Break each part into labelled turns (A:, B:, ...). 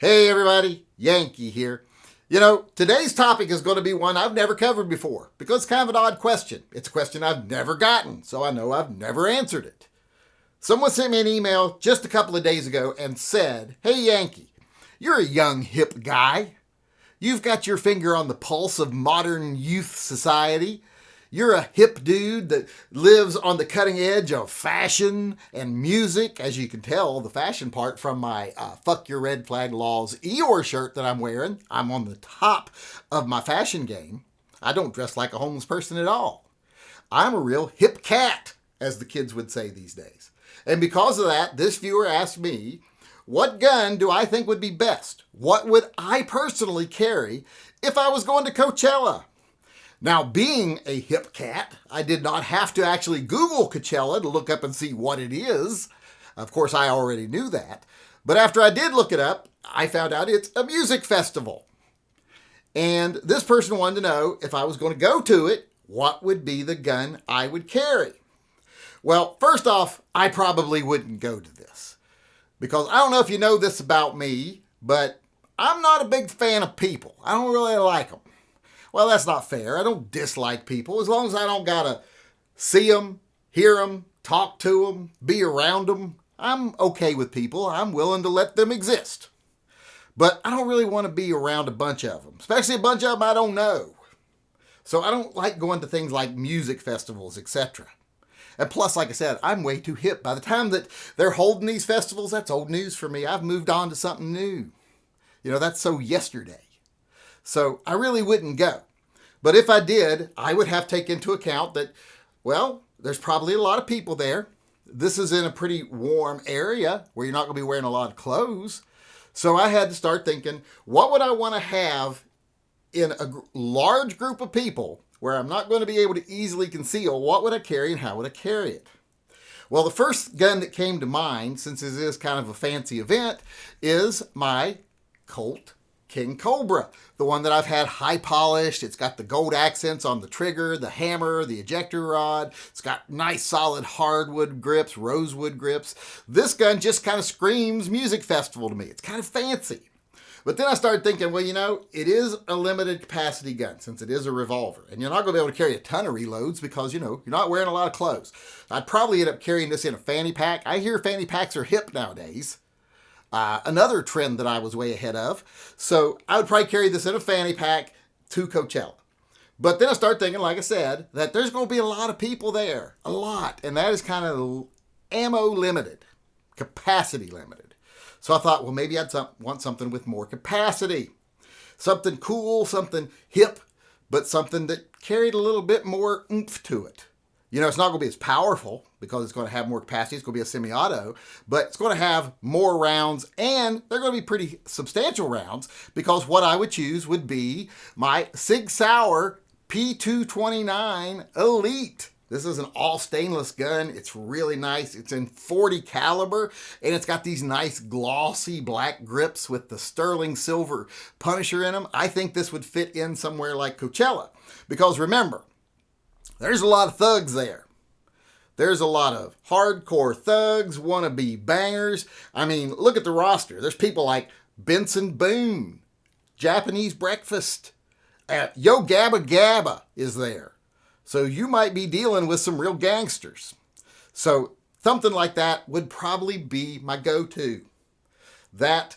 A: Hey everybody, Yankee here. Today's topic is going to be one I've never covered before because it's kind of an odd question. It's a question I've never gotten, so I know I've never answered it. Someone sent me an email just a couple of days ago and said, "Hey Yankee, you're a young hip guy. You've got your finger on the pulse of modern youth society. You're a hip dude that lives on the cutting edge of fashion and music." As you can tell, the fashion part from my Fuck Your Red Flag Laws Eeyore shirt that I'm wearing. I'm on the top of my fashion game. I don't dress like a homeless person at all. I'm a real hip cat, as the kids would say these days. And because of that, this viewer asked me, what gun do I think would be best? What would I personally carry if I was going to Coachella? Now, being a hip cat, I did not have to actually Google Coachella to look up and see what it is. Of course, I already knew that. But after I did look it up, I found out it's a music festival. And this person wanted to know if I was going to go to it, what would be the gun I would carry? Well, first off, I probably wouldn't go to this. Because I don't know if you know this about me, but I'm not a big fan of people. I don't really like them. Well, that's not fair. I don't dislike people. As long as I don't gotta see them, hear them, talk to them, be around them, I'm okay with people. I'm willing to let them exist. But I don't really want to be around a bunch of them, especially a bunch of them I don't know. So I don't like going to things like music festivals, etc. And plus, like I said, I'm way too hip. By the time that they're holding these festivals, that's old news for me. I've moved on to something new. That's so yesterday. So I really wouldn't go. But if I did, I would have to take into account that, well, there's probably a lot of people there. This is in a pretty warm area where you're not going to be wearing a lot of clothes. So I had to start thinking, what would I want to have in a large group of people where I'm not going to be able to easily conceal? What would I carry and how would I carry it? Well, the first gun that came to mind, since it is kind of a fancy event, is my Colt King Cobra, the one that I've had high polished. It's got the gold accents on the trigger, the hammer, the ejector rod. It's got nice solid hardwood grips, rosewood grips. This gun just kind of screams music festival to me. It's kind of fancy. But then I started thinking, well, it is a limited capacity gun since it is a revolver. And you're not going to be able to carry a ton of reloads because, you're not wearing a lot of clothes. I'd probably end up carrying this in a fanny pack. I hear fanny packs are hip nowadays. Another trend that I was way ahead of. So I would probably carry this in a fanny pack to Coachella. But then I started thinking, like I said, that there's going to be a lot of people there. A lot. And that is kind of ammo limited, capacity limited. So I thought, well, maybe I'd want something with more capacity. Something cool, something hip, but something that carried a little bit more oomph to it. It's not going to be as powerful because it's going to have more capacity. It's going to be a semi-auto, but it's going to have more rounds, and they're going to be pretty substantial rounds because what I would choose would be my Sig Sauer P229 Elite. This is an all stainless gun. It's really nice. It's in .40 caliber, and it's got these nice glossy black grips with the sterling silver Punisher in them. I think this would fit in somewhere like Coachella because remember, there's a lot of thugs there. There's a lot of hardcore thugs, wannabe bangers. I mean, look at the roster. There's people like Benson Boone, Japanese Breakfast, Yo Gabba Gabba is there. So you might be dealing with some real gangsters. So something like that would probably be my go-to. That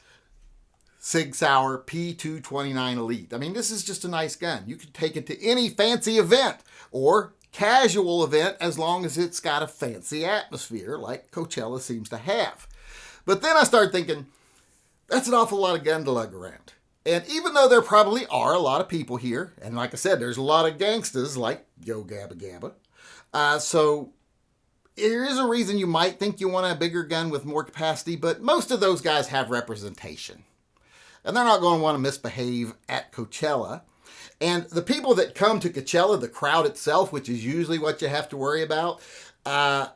A: Sig Sauer P229 Elite. I mean, this is just a nice gun. You could take it to any fancy event or casual event as long as it's got a fancy atmosphere like Coachella seems to have. But then I started thinking, that's an awful lot of gun to lug around. And even though there probably are a lot of people here, and like I said, there's a lot of gangsters like Yo Gabba Gabba, so there is a reason you might think you want a bigger gun with more capacity, but most of those guys have representation. And they're not going to want to misbehave at Coachella. And the people that come to Coachella, the crowd itself, which is usually what you have to worry about, I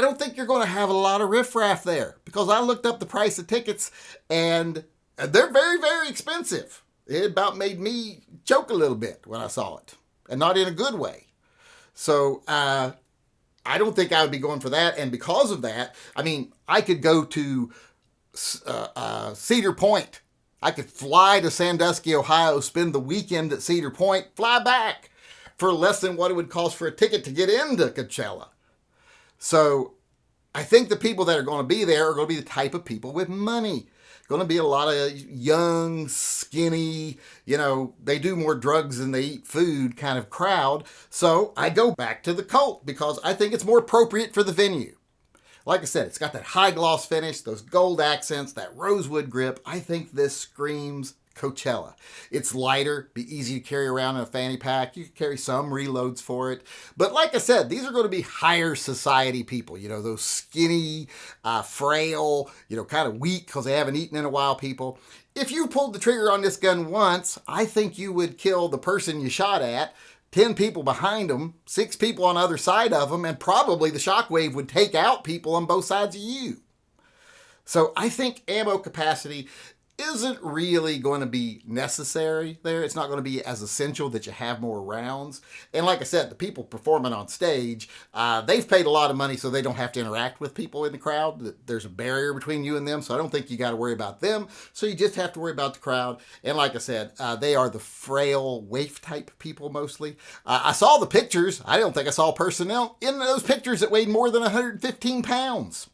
A: don't think you're going to have a lot of riffraff there because I looked up the price of tickets and they're very, very expensive. It about made me choke a little bit when I saw it, and not in a good way. So I don't think I would be going for that. And because of that, I mean, I could go to Cedar Point I could fly to Sandusky, Ohio, spend the weekend at Cedar Point, fly back for less than what it would cost for a ticket to get into Coachella. So I think the people that are going to be there are going to be the type of people with money. Going to be a lot of young, skinny, they do more drugs than they eat food kind of crowd. So I go back to the Colt because I think it's more appropriate for the venue. Like I said, it's got that high gloss finish, those gold accents, that rosewood grip. I think this screams Coachella. It's lighter, be easy to carry around in a fanny pack. You can carry some reloads for it. But like I said, these are going to be higher society people, those skinny, frail, kind of weak because they haven't eaten in a while people. If you pulled the trigger on this gun once, I think you would kill the person you shot at, 10 people behind them, 6 people on the other side of them, and probably the shockwave would take out people on both sides of you. So I think ammo capacity isn't really going to be necessary there. It's not going to be as essential that you have more rounds. And like I said, the people performing on stage, they've paid a lot of money so they don't have to interact with people in the crowd. There's a barrier between you and them, so I don't think you got to worry about them. So you just have to worry about the crowd. And like I said, they are the frail, waif type people mostly. I saw the pictures. I don't think I saw personnel in those pictures that weighed more than 115 pounds.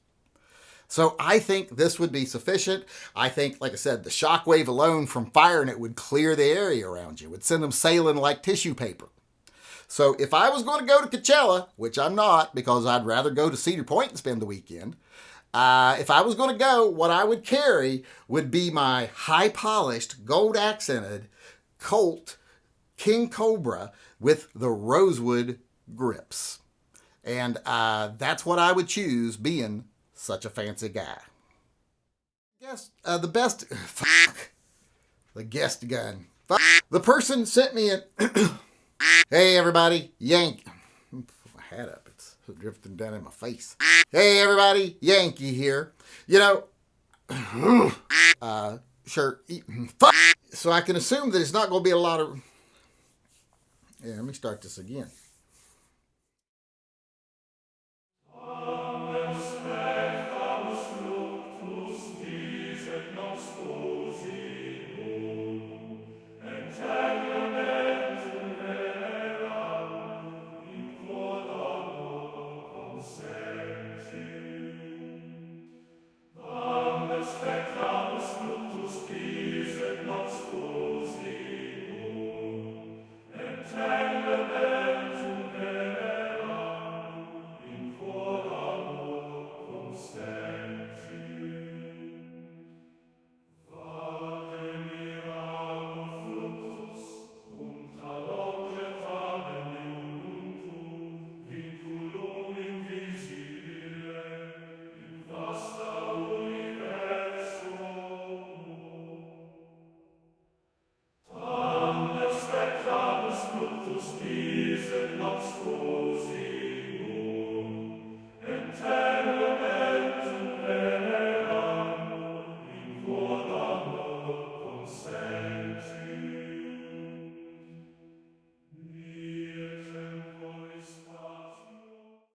A: So I think this would be sufficient. I think, like I said, the shockwave alone from firing it would clear the area around you. It would send them sailing like tissue paper. So if I was going to go to Coachella, which I'm not because I'd rather go to Cedar Point and spend the weekend, if I was going to go, what I would carry would be my high-polished, gold-accented Colt King Cobra with the rosewood grips. And that's what I would choose, being such a fancy guy. Guess the best. Fuck. The guest gun. Fuck. The person sent me a. Hey everybody, Yankee. Put my hat up. It's drifting down in my face. Hey everybody, Yankee here. Sure. Fuck. So I can assume that it's not going to be a lot of. Yeah, let me start this again.